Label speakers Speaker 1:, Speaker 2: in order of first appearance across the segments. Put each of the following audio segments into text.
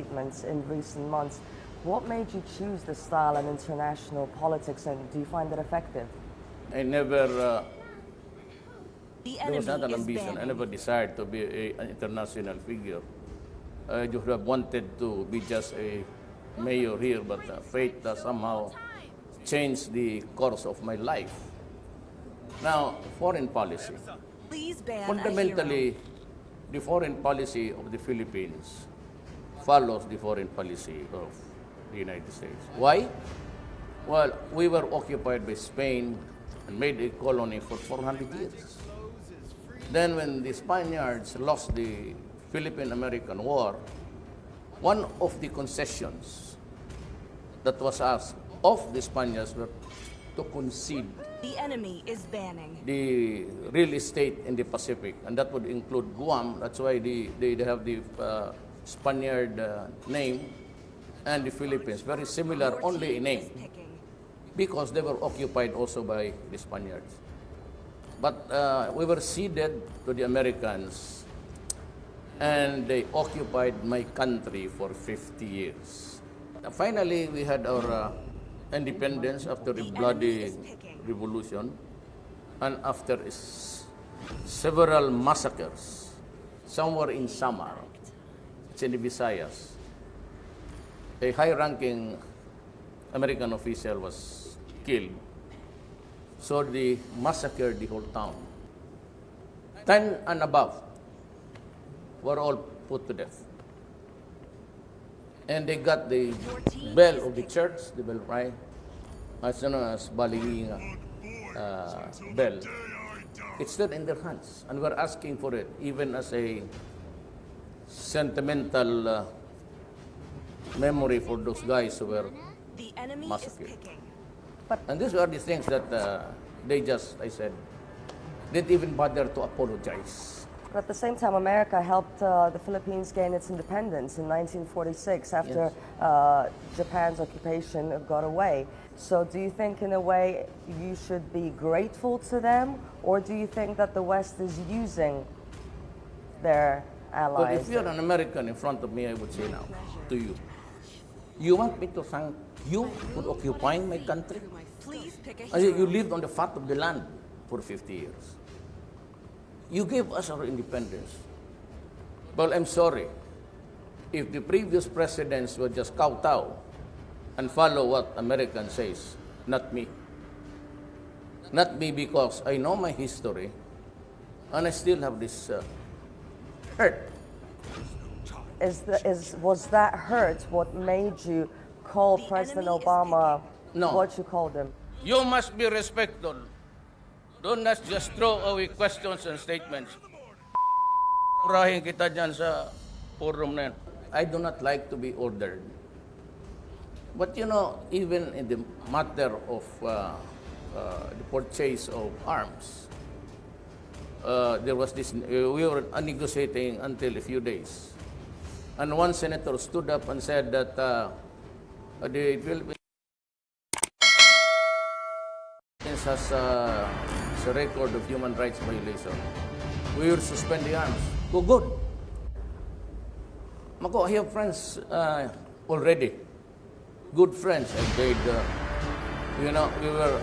Speaker 1: statements in recent months. What made you choose this style in international politics, and do you find it effective?
Speaker 2: I never,
Speaker 3: The
Speaker 2: there was not an
Speaker 3: enemy is
Speaker 2: ambition. I
Speaker 3: banning.
Speaker 2: never desired to be an international figure. I just have wanted to be just a mayor here, but fate somehow changed the course of my life. Now, foreign policy.
Speaker 3: Please ban a hero.
Speaker 2: Fundamentally, the foreign policy of the Philippines follows the foreign policy of the United States. Why? Well, we were occupied by Spain and made a colony for 400 years. Then when the Spaniards lost the Philippine-American War, one of the concessions that was asked of the Spaniards were to concede
Speaker 3: The enemy is banning.
Speaker 2: the real estate in the Pacific, and that would include Guam. That's why they have the Spaniard name, and the Philippines. Very similar,
Speaker 3: Your
Speaker 2: only
Speaker 3: team
Speaker 2: in name,
Speaker 3: is picking.
Speaker 2: because they were occupied also by the Spaniards. But we were ceded to the Americans, and they occupied my country for 50 years. Finally, we had our independence after a bloody revolution, and after several massacres, somewhere in Samar, it's in the Visayas, a high-ranking American official was killed. So they massacred the whole town. 10 and above were all put to death. And they got the bell of the church, the bell, right? As known as Balingi bell. It's still in their hands. And we're asking for it, even as a sentimental memory for those guys who were
Speaker 3: The enemy is
Speaker 2: massacred.
Speaker 3: picking.
Speaker 2: And these are the things that they just, I said, didn't even bother to apologize.
Speaker 1: But at the same time, America helped the Philippines gain its independence in 1946 after Japan's occupation got away. So do you think, in a way, you should be grateful to them, or do you think that the West is using their
Speaker 2: But
Speaker 1: allies?
Speaker 2: if you're an American in front of me, I would say now to you, you want me to thank you for occupying my country?
Speaker 3: Please pick a
Speaker 2: I said,
Speaker 3: hero.
Speaker 2: you lived on the fat of the land for 50 years. You gave us our independence. Well, I'm sorry. If the previous presidents would just kowtow and follow what American says, not me. Not me, because I know my history and I still have this hurt.
Speaker 1: Was that hurt what made you call
Speaker 3: The
Speaker 1: President
Speaker 3: enemy is
Speaker 1: Obama
Speaker 2: No.
Speaker 1: what you called him?
Speaker 2: You must be respectful. Do not just throw away questions and statements. Urahin kita dyan sa forum na yan. I do not like to be ordered. But you know, even in the matter of the purchase of arms, there was this, we were negotiating until a few days. And one senator stood up and said that the Philippines has a record of human rights violation. We will suspend the arms. Go good. Mako, I have friends already. Good friends. And they, you know, we were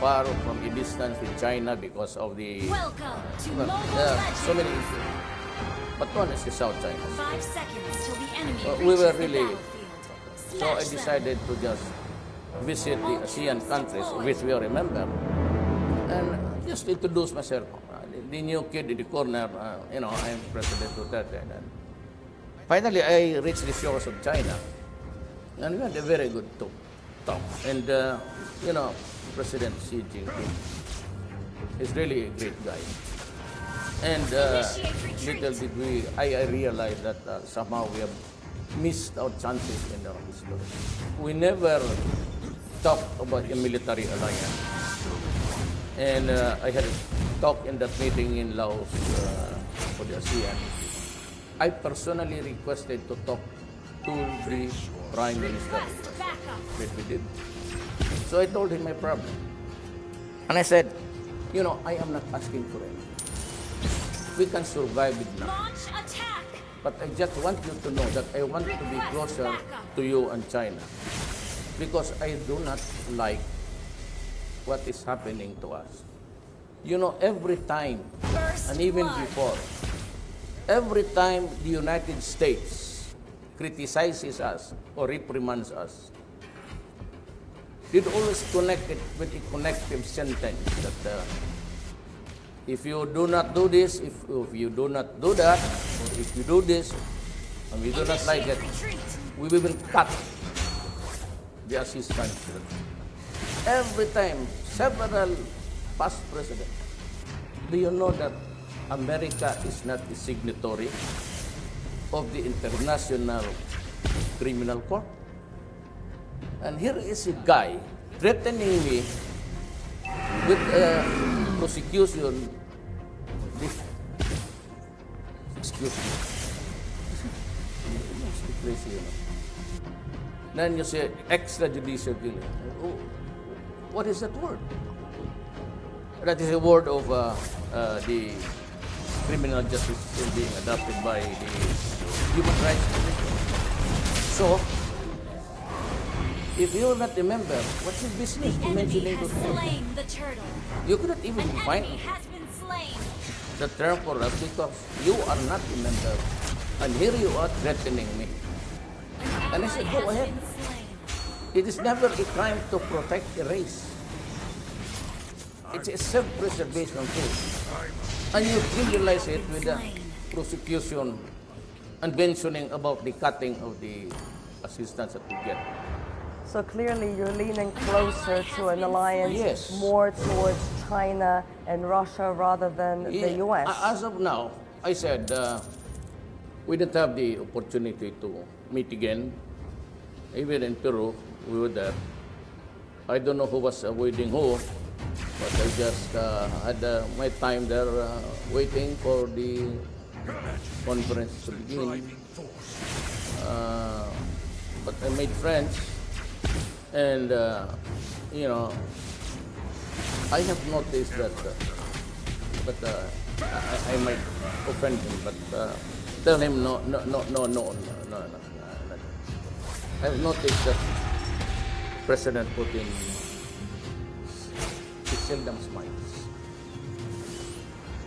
Speaker 2: far from a distance with China because of the...
Speaker 4: Welcome to
Speaker 2: Well,
Speaker 4: Mobile
Speaker 2: yeah, so many
Speaker 4: Legends!
Speaker 2: issues. But one is the South China.
Speaker 4: 5 seconds till the enemy
Speaker 2: We
Speaker 4: reaches
Speaker 2: were
Speaker 4: the
Speaker 2: really-
Speaker 4: battlefield.
Speaker 2: So I
Speaker 4: Smash them.
Speaker 2: decided to just visit the ASEAN countries, which we remember, and just introduce myself. The new kid in the corner, you know, I'm President Duterte. And finally, I reached the shores of China, and we had a very good talk. And, you know, President Xi Jinping is really a great guy. And little did I realized that somehow we have missed our chances in our history. We never talked about a military alliance. And I had a talk in that meeting in Laos for the ASEAN. I personally requested to talk to the Prime Minister, which we did. So I told him my problem. And I said, you know, I am not asking for anything. We can survive with nothing.
Speaker 4: Launch attack!
Speaker 2: But I just want you to know that I want to be closer to you and China. Because I do not like what is happening to us. You know, every time,
Speaker 4: First
Speaker 2: and even
Speaker 4: blood.
Speaker 2: before, every time the United States criticizes us or reprimands us, it always connect it with a connective sentence that if you do not do this, if you do not do that, or if you do this, and we do not like it,
Speaker 4: Retreat.
Speaker 2: we will cut the assistance. Every time, several past presidents. Do you know that America is not a signatory of the International Criminal Court? And here is a guy threatening me with prosecution. Excuse me. You must be crazy, you know. Then you say extrajudicial killing. Oh, what is that word? That is a word of the criminal justice system being adopted by the Human Rights Commission. So, if you are not a member, what's your business to
Speaker 4: Enemy
Speaker 2: mentioning
Speaker 4: has
Speaker 2: those things?
Speaker 4: slain the turtle.
Speaker 2: You could not even
Speaker 4: An
Speaker 2: find
Speaker 4: enemy has been slain.
Speaker 2: the term for us because you are not a member. And here you are threatening me.
Speaker 4: An
Speaker 2: And I said,
Speaker 4: ally
Speaker 2: go
Speaker 4: has
Speaker 2: ahead.
Speaker 4: been slain.
Speaker 2: It is never a crime to protect a race. It's a self-preservation case. And you trivialize it with the prosecution and mentioning about the cutting of the assistance that we get.
Speaker 1: So clearly you're leaning closer to an alliance
Speaker 2: Yes.
Speaker 1: more towards China and Russia rather than the US.
Speaker 2: As of now, I said we didn't have the opportunity to meet again. Even in Peru, we were there. I don't know who was avoiding who, but I just had my time there waiting for the conference to begin. But I made friends, and you know, I have noticed that, but I might offend him, but tell him no. I've noticed that President Putin, he seldom smiles.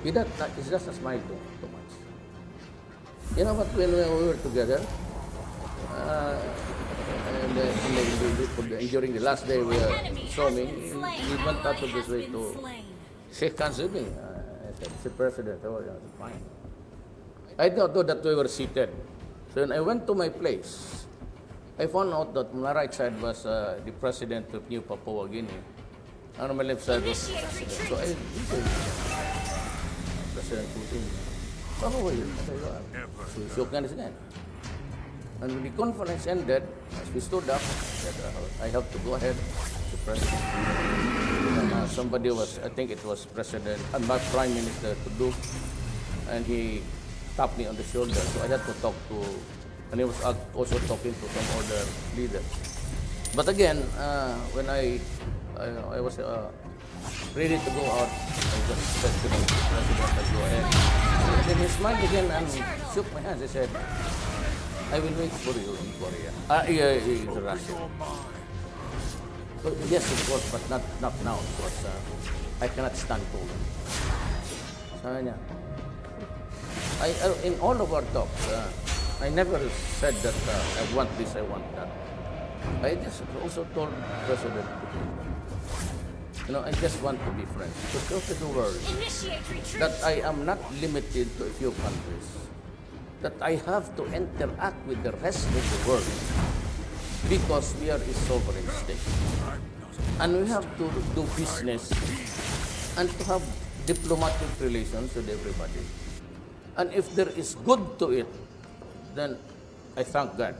Speaker 2: He doesn't smile too much. You know what, when we were together, and during the last day we saw me, he went out of his way to shake hands with me. I said, Mr. President, oh, yeah, fine. I didn't know that we were seated. So when I went to my place, I found out that on my right side was the president of New Papua Guinea, and on my left side was the president. So I said, President Putin, how are you? So we shook hands again. And when the conference ended, as we stood up, I said, I have to go ahead to President. And, somebody was, I think it was President, my Prime Minister Kudu, and he tapped me on the shoulder. So I had to talk to, and he was also talking to some other leaders. But again, when I was ready to go out, I just said to the President, I'll go ahead. And then he smiled again and shook my hands. He said, I will wait for you in Korea. In Russia. So, yes, of course, but not now, because I cannot stand Poland. Sabi niya, in all of our talks, I never said that I want this, I want that. I just also told President Putin, you know, I just want to be friends, to show to the world
Speaker 4: Initiate retreat.
Speaker 2: that I am not limited to a few countries, that I have to interact with the rest of the world because we are a sovereign state. And we have to do business and to have diplomatic relations with everybody. And if there is good to it, then I thank God.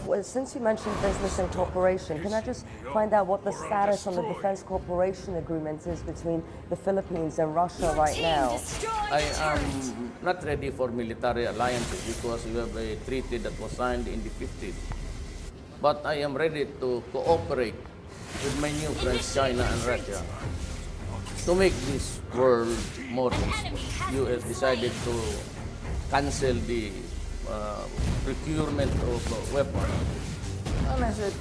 Speaker 1: Well, since you mentioned business and cooperation, can I just find out what the status on the defense cooperation agreement is between the Philippines and Russia right
Speaker 4: Team
Speaker 1: now?
Speaker 4: destroy
Speaker 2: I
Speaker 4: the
Speaker 2: am
Speaker 4: turret.
Speaker 2: not ready for military alliances because we have a treaty that was signed in the 50s. But I am ready to cooperate with my new friends, China and Russia, to make this world more peaceful. U.S. decided to cancel the procurement of weapons. And I said,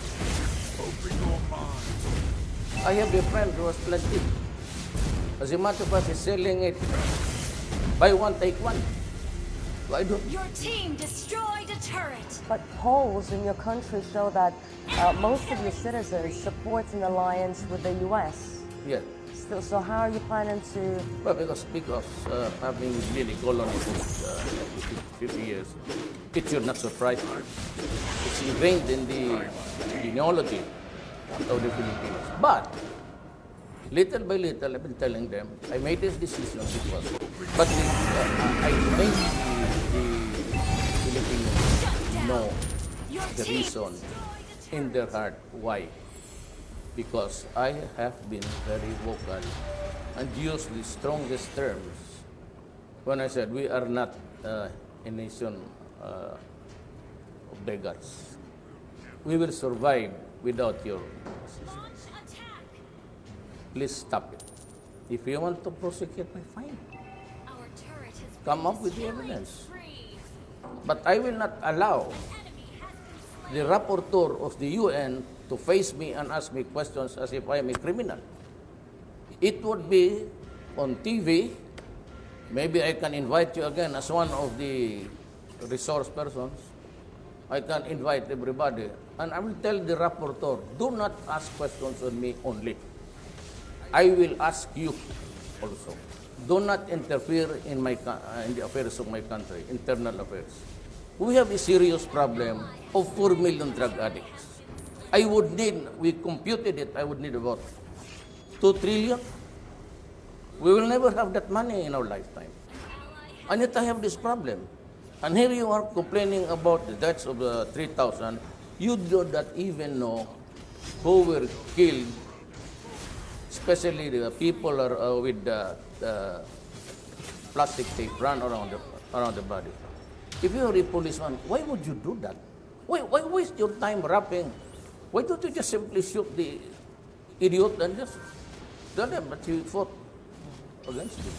Speaker 2: I have a friend who was plenty. As a matter of fact, he's selling it. Buy one, take one. Why don't
Speaker 4: Your team destroyed a turret.
Speaker 1: But polls in your country show that most of your citizens support an alliance with the U.S.
Speaker 2: yeah.
Speaker 1: So how are you planning to?
Speaker 2: Well, because having been a colony for 50 years, it should not surprise you. It's ingrained in the genealogy of the Philippines. But little by little, I've been telling them, I made this decision because, but I think the Filipinos know
Speaker 4: Your
Speaker 2: the
Speaker 4: team
Speaker 2: reason
Speaker 4: destroyed a turret.
Speaker 2: in their heart. Why? Because I have been very vocal and used the strongest terms when I said we are not a nation of beggars. We will survive without your assistance.
Speaker 4: Launch attack.
Speaker 2: Please stop it. If you want to prosecute me, fine.
Speaker 4: Our turret has been
Speaker 2: Come up with the
Speaker 4: destroyed.
Speaker 2: evidence.
Speaker 4: Freeze.
Speaker 2: But I will not allow
Speaker 4: Enemy has been slain.
Speaker 2: the rapporteur of the UN to face me and ask me questions as if I am a criminal. It would be on TV. Maybe I can invite you again as one of the resource persons. I can invite everybody. And I will tell the rapporteur, do not ask questions on me only. I will ask you also. Do not interfere in the affairs of my country, internal affairs. We have a serious problem of 4 million drug addicts. We computed it, I would need about 2 trillion. We will never have that money in our lifetime. And yet I have this problem. And here you are complaining about the deaths of 3,000. You do not even know who were killed, especially the people with the plastic tape run around the body. If you are a policeman, why would you do that? Why waste your time rapping? Why don't you just simply shoot the idiot and just tell them that you fought against it?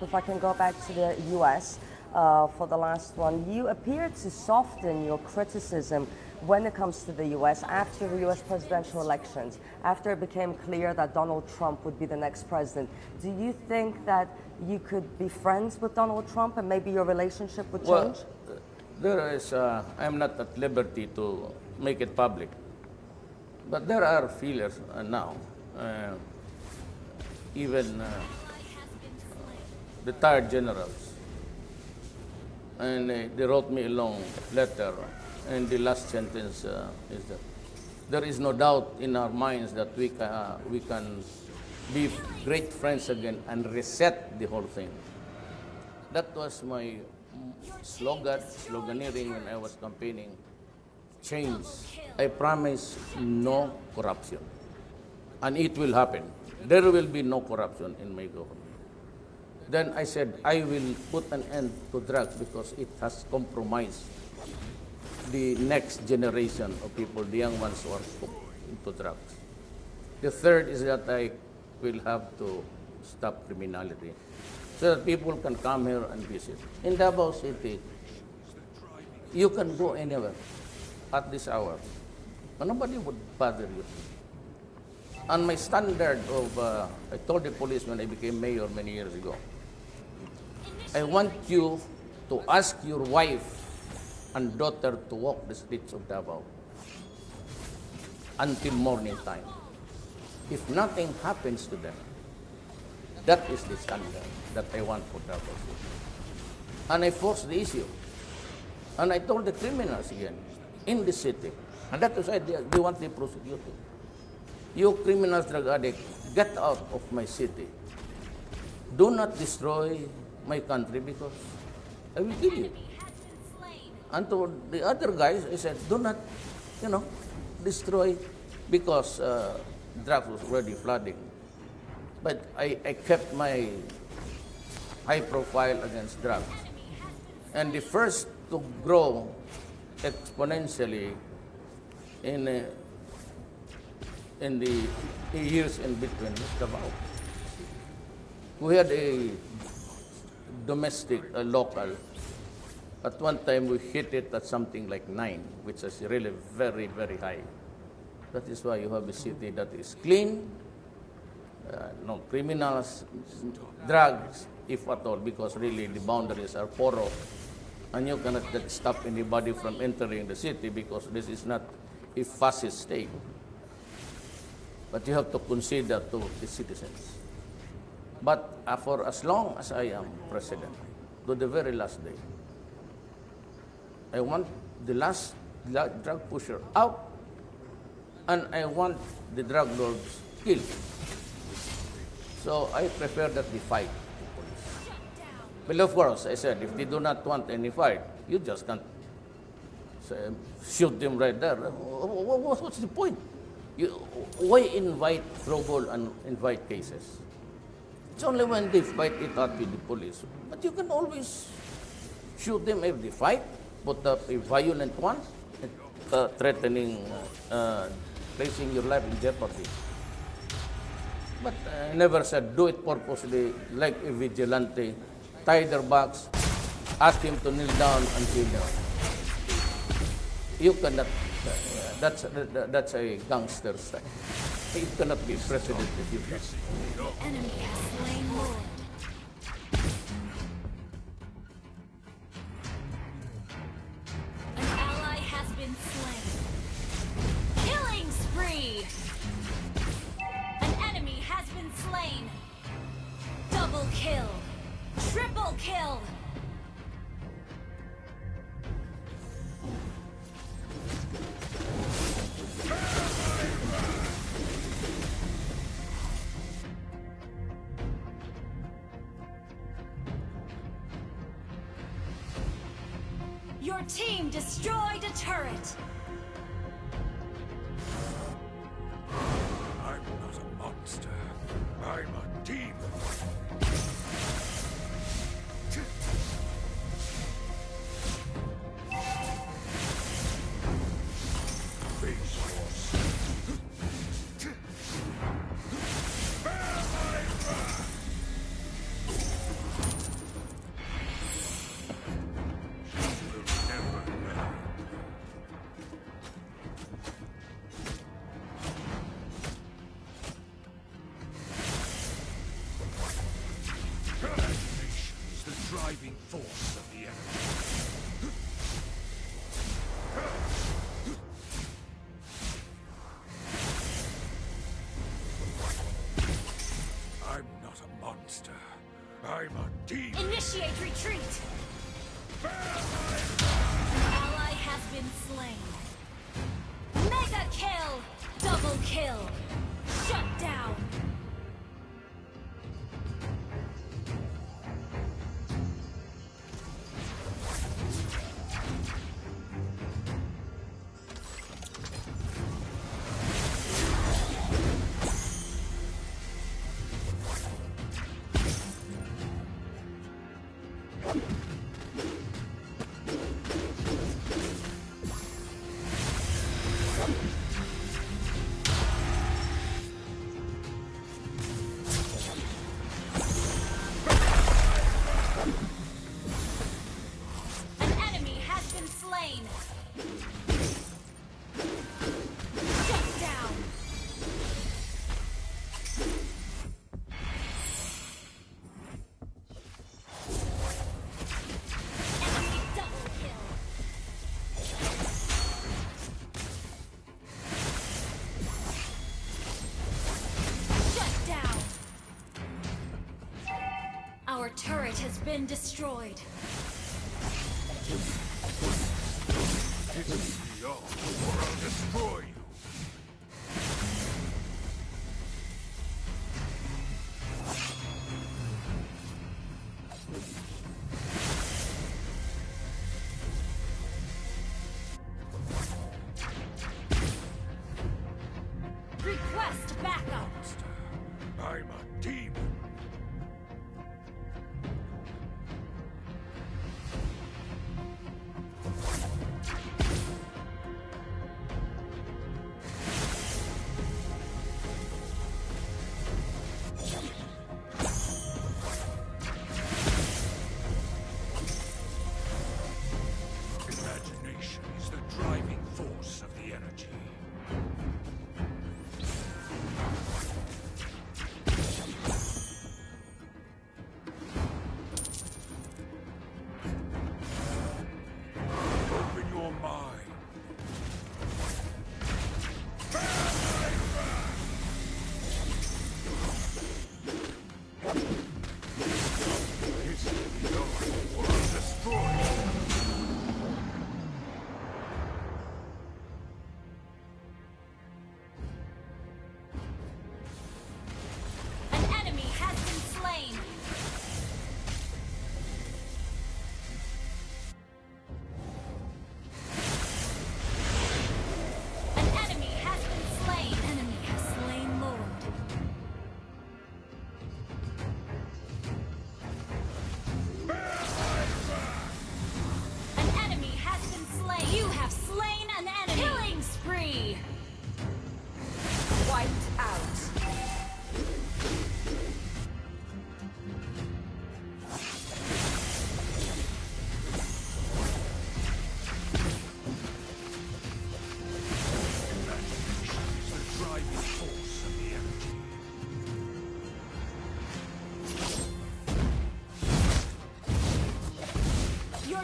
Speaker 1: If I can go back to the U.S. For the last one, you appeared to soften your criticism when it comes to the U.S. after the U.S. presidential elections, after it became clear that Donald Trump would be the next president. Do you think that you could be friends with Donald Trump and maybe your relationship would change?
Speaker 2: Well, I'm not at liberty to make it public. But there are feelers now, even retired generals. And they wrote me a long letter, and the last sentence is that there is no doubt in our minds that we can be great friends again and reset the whole thing. That was my sloganeering when I was campaigning. Change. I promise no corruption. And it will happen. There will be no corruption in my government. Then I said, I will put an end to drugs because it has compromised the next generation of people, the young ones who are into drugs. The third is that I will have to stop criminality so that people can come here and visit. In Davao City, you can go anywhere at this hour. But nobody would bother you. And my standard of, I told the police when I became mayor many years ago, I want you to ask your wife and daughter to walk the streets of Davao until morning time. If nothing happens to them, that is the standard that I want for Davao City. And I forced the issue. And I told the criminals again, in the city, and that is why they want me prosecuted. You criminals, drug addicts, get out of my city. Do not destroy my country because I will kill you. And to the other guys, I said, do not, destroy because drugs was already flooding. But I kept my high profile against drugs. And the first to grow exponentially in the years in between was Davao. We had a domestic, local At one time, we hit it at something like 9, which is really very, very high. That is why you have a city that is clean, no criminals, drugs, if at all, because really the boundaries are porous, and you cannot stop anybody from entering the city because this is not a fascist state. But you have to consider to the citizens. But for as long as I am president, to the very last day, I want the last drug pusher out, and I want the drug lords killed. So I prefer that they fight the police. Well, of course, I said, if they do not want any fight, you just can't say, shoot them right there. What's the point? Why invite trouble and invite cases? It's only when they fight it out with the police. But you can always shoot them if they fight, put up a violent one, threatening, placing your life in jeopardy. But I never said do it purposely like a vigilante, tie their backs, ask him to kneel down and kill them. You cannot, that's a gangster style. You cannot be president if you can.
Speaker 4: The enemy has slain Lord. An ally has been slain. Killing spree! An enemy has been slain. Double kill. Triple kill. Your team destroyed a turret.
Speaker 5: I'm not a monster. I'm a demon. Face yourself. Bear my wrath. You will never learn. Nation's the driving force of the enemy. I'm not a monster. I'm a demon.
Speaker 4: Initiate retreat.
Speaker 5: Bear my
Speaker 4: An ally has been slain. Mega kill. Double kill. Shut down. An enemy has been slain. Shut down. Enemy double kill. Shut down. Our turret has been destroyed.
Speaker 5: Hit me off, or I'll destroy you.
Speaker 4: Request backup.
Speaker 5: I'm a demon.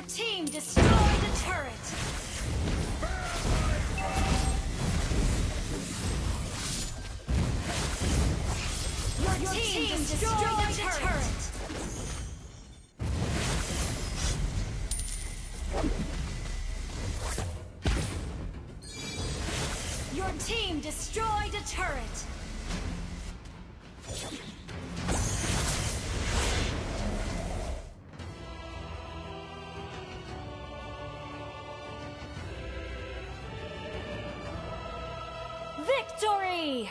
Speaker 4: team destroyed a turret. Your team destroyed a turret. Your team destroyed a turret. Victory!